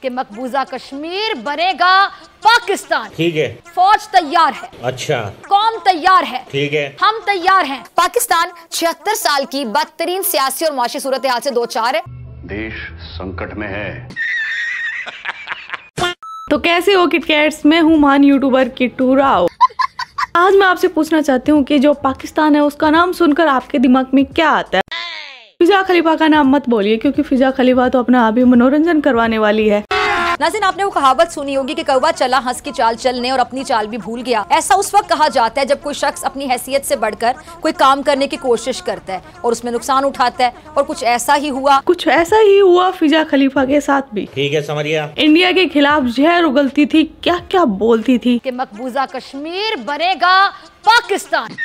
कि मकबूजा कश्मीर बनेगा पाकिस्तान। ठीक है। फौज तैयार है। अच्छा। कौम तैयार है। ठीक है। हम तैयार हैं। पाकिस्तान 76 साल की बदतरीन सियासी और माशी सूरत हाल से दो चार है। देश संकट में है। तो कैसे हो किटकैट्स, मैं हूँ मान यूट्यूबर किट्टू राव। आज मैं आपसे पूछना चाहती हूँ कि जो पाकिस्तान है उसका नाम सुनकर आपके दिमाग में क्या आता है। फिजा खलीफा का नाम मत बोलिए, क्योंकि फिजा खलीफा तो अपना अभी मनोरंजन करवाने वाली है। नाज़रीन, आपने वो कहावत सुनी होगी कि कौवा चला हंस की चाल चलने और अपनी चाल भी भूल गया। ऐसा उस वक्त कहा जाता है जब कोई शख्स अपनी हैसियत से बढ़कर कोई काम करने की कोशिश करता है और उसमें नुकसान उठाता है, और कुछ ऐसा ही हुआ फिजा खलीफा के साथ भी। ठीक है, समझिए। इंडिया के खिलाफ जहर उगलती थी, क्या क्या बोलती थी कि मकबूजा कश्मीर बनेगा पाकिस्तान।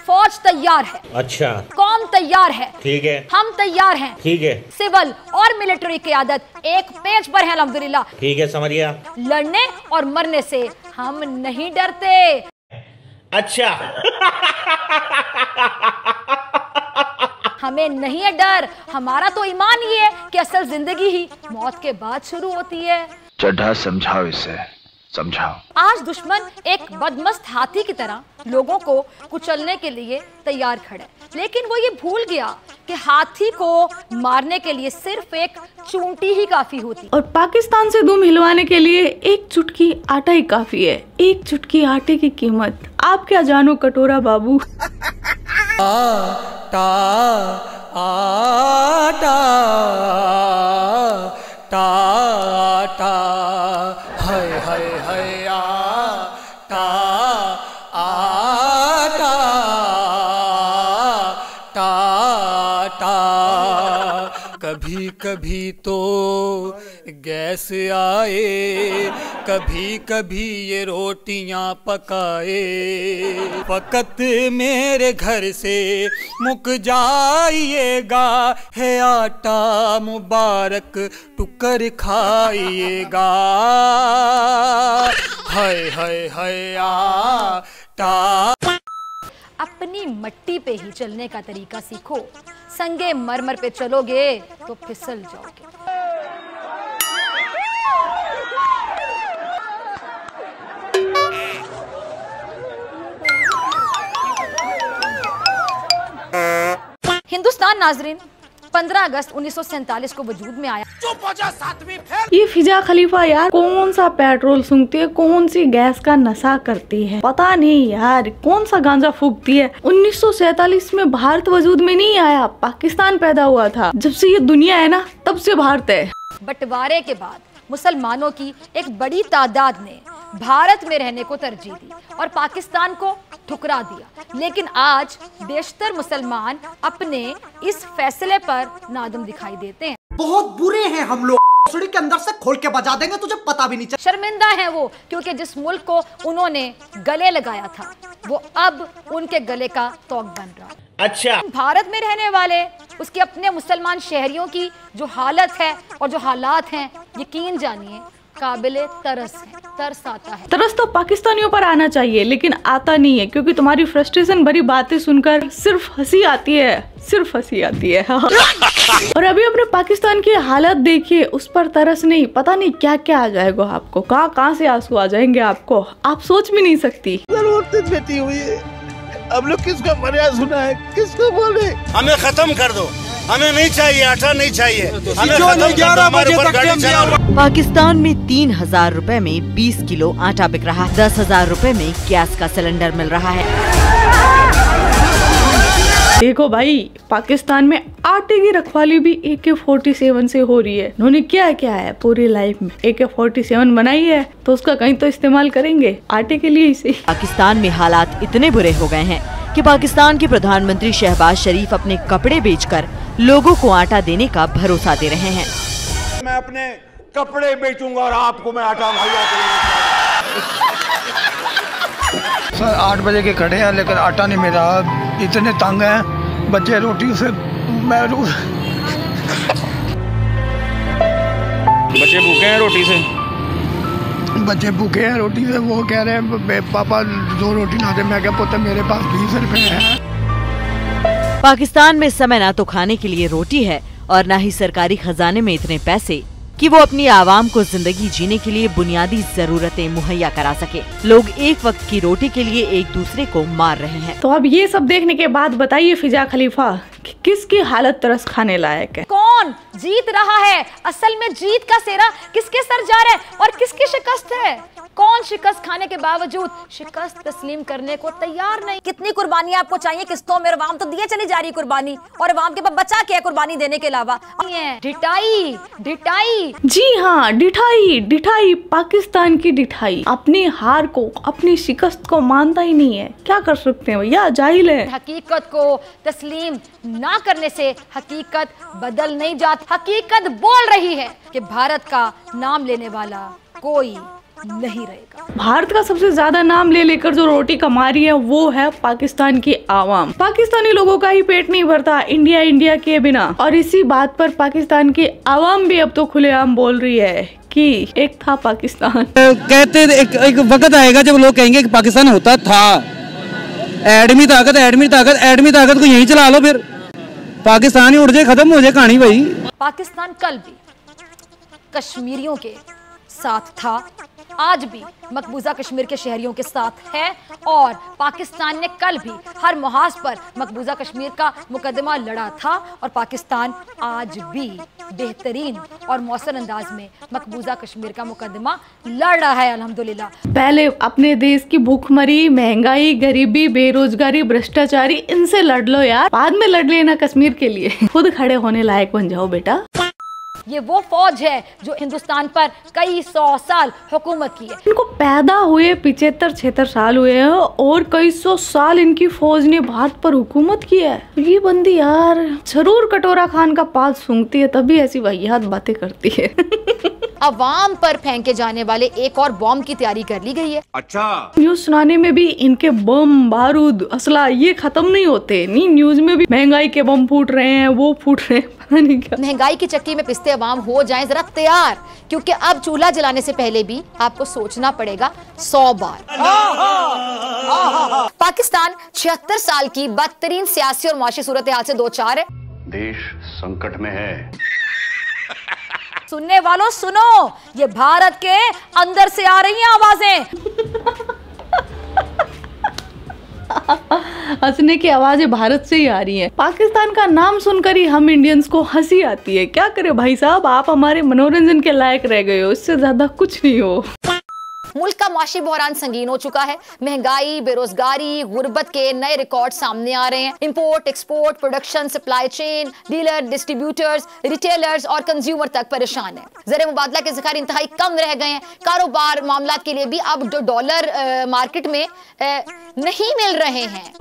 फौज तैयार है। अच्छा। कौम तैयार है। ठीक है। हम तैयार हैं। ठीक है। सिविल और मिलिट्री क़यादत एक पेज पर है अल्हम्दुलिल्लाह। ठीक है, समझिए। लड़ने और मरने से हम नहीं डरते। अच्छा। हमें नहीं है डर, हमारा तो ईमान ही है कि असल जिंदगी ही मौत के बाद शुरू होती है। चढ़ा समझाओ इसे, समझाओ। आज दुश्मन एक बदमस्त हाथी की तरह लोगों को कुचलने के लिए तैयार खड़ा है, लेकिन वो ये भूल गया कि हाथी को मारने के लिए सिर्फ एक चूंटी ही काफी होती, और पाकिस्तान से दुम हिलवाने के लिए एक चुटकी आटा ही काफी है। एक चुटकी आटे की कीमत आप क्या जानो कटोरा बाबू। आटा आटा आटा हाय हाय हाय आटा आटा आटा। कभी कभी तो गैस आए, कभी कभी ये रोटियां पकाए। फकत मेरे घर से मुक जाइएगा, है आटा मुबारक टुकर खाइएगा। हाय हाय हाय आटा। अपनी मट्टी पे ही चलने का तरीका सीखो, संगे मरमर पे चलोगे तो फिसल जाओगे। हिंदुस्तान नाजरीन 15 अगस्त 1947 को वजूद में आया। ये फिजा खलीफा यार कौन सा पेट्रोल सूंघती है, कौन सी गैस का नशा करती है, पता नहीं यार कौन सा गांजा फूकती है। 1947 में भारत वजूद में नहीं आया, पाकिस्तान पैदा हुआ था। जब से ये दुनिया है ना तब से भारत है। बंटवारे के बाद मुसलमानों की एक बड़ी तादाद ने भारत में रहने को तरजीह दी और पाकिस्तान को ठुकरा दिया, लेकिन आज बेशतर मुसलमान अपने इस फैसले पर नादम दिखाई देते हैं। बहुत बुरे हैं हम लोग, सुड़ी के अंदर से खोल के बजा देंगे, तुझे पता भी नहीं चलेगा। शर्मिंदा है वो, क्योंकि जिस मुल्क को उन्होंने गले लगाया था वो अब उनके गले का तोक बन रहा है। अच्छा। भारत में रहने वाले उसके अपने मुसलमान शहरियों की जो हालत है और जो हालात हैं, यकीन जानिए काबिले तरस है, तरस आता है। तरस तो पाकिस्तानियों पर आना चाहिए, लेकिन आता नहीं है, क्योंकि तुम्हारी फ्रस्ट्रेशन भरी बातें सुनकर सिर्फ हंसी आती है, सिर्फ हंसी आती है। और अभी अपने पाकिस्तान की हालत देखिए, उस पर तरस नहीं, पता नहीं क्या क्या आ जाएगा आपको, कहाँ कहाँ से आंसू आ जाएंगे आपको, आप सोच भी नहीं सकती। बेटी हुई है, अब लोग किसका मर्यादा सुना है, किसको बोले हमें खत्म कर दो, हमें नहीं चाहिए, आटा नहीं चाहिए, हमें खत्म कर दो, हमारे ऊपर गाड़ी चलाओ। पाकिस्तान में 3000 रुपए में 20 किलो आटा बिक रहा है, 10,000 रुपए में गैस का सिलेंडर मिल रहा है। देखो भाई, पाकिस्तान में आटे की रखवाली भी AK-47 से हो रही है। उन्होंने क्या क्या है पूरी लाइफ में, AK-47 बनाई है तो उसका कहीं तो इस्तेमाल करेंगे, आटे के लिए इसे। पाकिस्तान में हालात इतने बुरे हो गए हैं कि पाकिस्तान के प्रधानमंत्री शहबाज शरीफ अपने कपड़े बेचकर लोगों को आटा देने का भरोसा दे रहे हैं। मैं अपने कपड़े बेचूंगा और आपको मैं आटा मुहैया करूंगा। सर 8 बजे के खड़े हैं, लेकिन आटा नहीं मिल रहा, इतने तंग हैं बच्चे, रोटी से महरूम। बच्चे भूखे हैं रोटी से, बच्चे भूखे हैं रोटी से। वो कह रहे हैं पापा 2 रोटी ला दे। मैं क्या पुत्र, मेरे पास 20 रुपए हैं। पाकिस्तान में समय ना तो खाने के लिए रोटी है और ना ही सरकारी खजाने में इतने पैसे कि वो अपनी आवाम को जिंदगी जीने के लिए बुनियादी जरूरतें मुहैया करा सके। लोग एक वक्त की रोटी के लिए एक दूसरे को मार रहे हैं। तो अब ये सब देखने के बाद बताइए फिजा खलीफा कि किसकी हालत तरस खाने लायक है? कौन जीत रहा है? असल में जीत का सेहरा किसके सर जा रहा है और किसकी शिकस्त है? कौन शिकस्त खाने के बावजूद शिकस्त तस्लीम करने को तैयार नहीं? कितनी कुर्बानी आपको चाहिए किस्तों में? अवाम तो दिए चली जा रही कुर्बानी, और अवाम के पास बचा क्या है कुर्बानी देने के अलावा? ढिठाई ढिठाई, जी हाँ, ढिठाई ढिठाई, पाकिस्तान की ढिठाई अपनी हार को, अपनी शिकस्त को मानता ही नहीं है। क्या कर सकते हैं भैया, जाहिल है। हकीकत को तस्लीम ना करने से हकीकत बदल नहीं जाती। हकीकत बोल रही है कि भारत का नाम लेने वाला कोई नहीं रहेगा। भारत का सबसे ज्यादा नाम ले लेकर जो रोटी कमा रही है वो है पाकिस्तान की आवाम। पाकिस्तानी लोगों का ही पेट नहीं भरता इंडिया इंडिया के बिना, और इसी बात पर पाकिस्तान की आवाम भी अब तो खुलेआम बोल रही है कि एक था पाकिस्तान। कहते एक वक्त आएगा जब लोग कहेंगे कि पाकिस्तान होता था। एडमी ताकत एडमी ताकत एडमी ताकत को यहीं चला लो, फिर पाकिस्तान ही उड़ जाए, खत्म हो जाए कहानी भाई। पाकिस्तान कल भी कश्मीरियों के साथ था, आज भी मकबूजा कश्मीर के शहरियों के साथ है, और पाकिस्तान ने कल भी हर मुहाज पर मकबूजा कश्मीर का मुकदमा लड़ा था, और पाकिस्तान आज भी बेहतरीन और मौसर अंदाज में मकबूजा कश्मीर का मुकदमा लड़ रहा है अल्हम्दुलिल्लाह। पहले अपने देश की भूखमरी, महंगाई, गरीबी, बेरोजगारी, भ्रष्टाचारी, इनसे लड़ लो यार, बाद में लड़ लेना कश्मीर के लिए। खुद खड़े होने लायक बन जाओ बेटा। ये वो फौज है जो हिंदुस्तान पर कई 100 साल हुकूमत की है। इनको पैदा हुए 75-76 साल हुए हैं और कई 100 साल इनकी फौज ने भारत पर हुकूमत की है। ये बंदी यार जरूर कटोरा खान का पाल सूंघती है, तभी ऐसी वाहियात बातें करती है। अवाम पर फेंके जाने वाले एक और बॉम्ब की तैयारी कर ली गई है। अच्छा, न्यूज सुनाने में भी इनके बम, बारूद, असला ये खत्म नहीं होते। नहीं, न्यूज में भी महंगाई के बम फूट रहे हैं, वो फूट रहे हैं, पता नहीं क्या। महंगाई की चक्की में पिसते अवाम हो जाएं जरा तैयार, क्योंकि अब चूल्हा जलाने से पहले भी आपको सोचना पड़ेगा 100 बार। पाकिस्तान 76 साल की बदतरीन सियासी और माशी सूरत हाल से दो चार है। देश संकट में है। सुनने वालों सुनो, ये भारत के अंदर से आ रही हैं आवाजें। हंसने की आवाजें भारत से ही आ रही हैं। पाकिस्तान का नाम सुनकर ही हम इंडियंस को हंसी आती है। क्या करे भाई साहब, आप हमारे मनोरंजन के लायक रह गए हो, इससे ज्यादा कुछ नहीं हो। मुल्क का माशी बहरान संगीन हो चुका है। महंगाई, बेरोजगारी, गुर्बत के नए रिकॉर्ड सामने आ रहे हैं। Import, export, production, supply chain, dealer, distributors, retailers और कंज्यूमर तक परेशान है। ज़र मुबादला के ज़खायर इंतहाई कम रह गए हैं। कारोबार मामलात के लिए भी अब डॉलर मार्केट में नहीं मिल रहे हैं।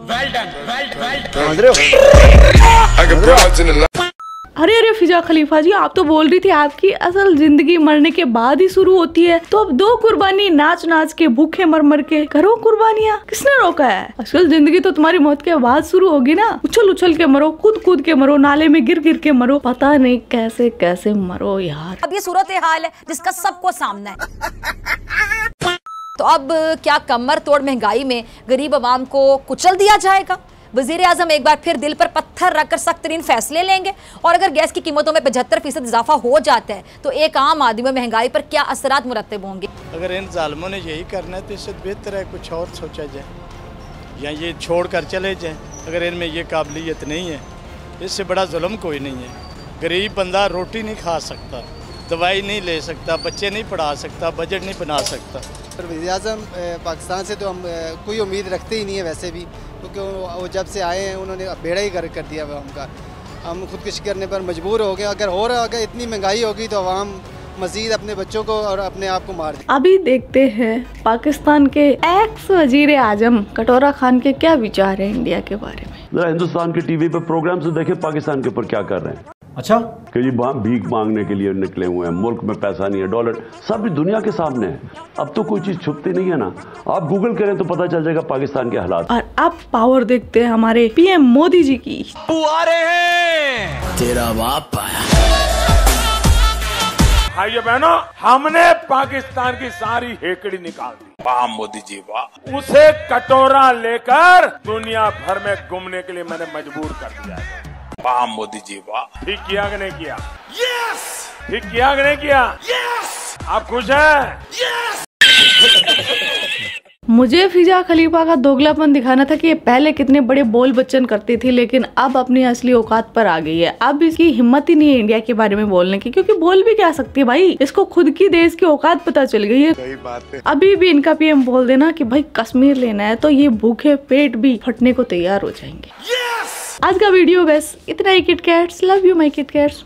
अरे फिजा खलीफा जी, आप तो बोल रही थी आपकी असल जिंदगी मरने के बाद ही शुरू होती है, तो अब दो कुर्बानी नाच नाच के, भूखे मर मर के करो कुर्बानियाँ। किसने रोका है? असल जिंदगी तो तुम्हारी मौत के बाद शुरू होगी ना। उछल उछल के मरो, कूद कूद के मरो, नाले में गिर गिर के मरो, पता नहीं कैसे कैसे मरो यार। अब ये सूरत हाल है जिसका सबको सामना है। तो अब क्या कमर तोड़ महंगाई में गरीब आवाम को कुचल दिया जाएगा? वजीर आजम एक बार फिर दिल पर पत्थर रखकर सख्त तरीन फैसले लेंगे, और अगर गैस की कीमतों में 75% इजाफा हो जाता है तो एक आम आदमी में महंगाई पर क्या असरात मुरत्तब होंगे? अगर इन जालिमों ने यही करना है तो इससे बेहतर है कुछ और सोचा जाए, या ये छोड़ कर चले जाएं। अगर इनमें ये काबिलियत नहीं है, इससे बड़ा जुल्म कोई नहीं है। गरीब बंदा रोटी नहीं खा सकता, दवाई नहीं ले सकता, बच्चे नहीं पढ़ा सकता, बजट नहीं बना सकता। वज़ीर आज़म पाकिस्तान से तो हम कोई उम्मीद रखते ही नहीं है वैसे भी, क्योंकि वो जब से आए हैं उन्होंने बेड़ा ही कर दिया हुआ उनका। हम खुदकुशी करने पर मजबूर हो गए। अगर इतनी महंगाई होगी तो आवाम मजीद अपने बच्चों को और अपने आप को मार दे। अभी देखते हैं पाकिस्तान के एक्स वजीर आजम कटोरा खान के क्या विचार है इंडिया के बारे में। जरा हिंदुस्तान के टीवी पे प्रोग्राम से देखे पाकिस्तान के ऊपर क्या कर रहे हैं। अच्छा, कि ये भीख मांगने के लिए निकले हुए हैं, मुल्क में पैसा नहीं है, डॉलर सब दुनिया के सामने है। अब तो कोई चीज छुपती नहीं है ना, आप गूगल करें तो पता चल जाएगा पाकिस्तान के हालात। और अब पावर देखते हैं हमारे पीएम मोदी जी की। आ रहे हैं तेरा बाप आया। भाइयों बहनों, हमने पाकिस्तान की सारी हेकड़ी निकाल दी। वाह मोदी जी वाह। उसे कटोरा लेकर दुनिया भर में घूमने के लिए मैंने मजबूर कर दिया है। वाह मोदी जी वाह। ठीक किया कि नहीं किया? यस। ठीक किया कि नहीं किया? आप खुश हैं? मुझे फिजा खलीफा का दोगलापन दिखाना था कि ये पहले कितने बड़े बोल बच्चन करती थी, लेकिन अब अपनी असली औकात पर आ गई है। अब इसकी हिम्मत ही नहीं है इंडिया के बारे में बोलने की, क्योंकि बोल भी क्या सकती है भाई, इसको खुद की देश की औकात पता चल गई है। सही बात है। अभी भी इनका पीएम बोल देना कि भाई कश्मीर लेना है तो ये भूखे पेट भी फटने को तैयार हो जाएंगे। आज का वीडियो बस इतना ही। Kit cats love you my kit cats.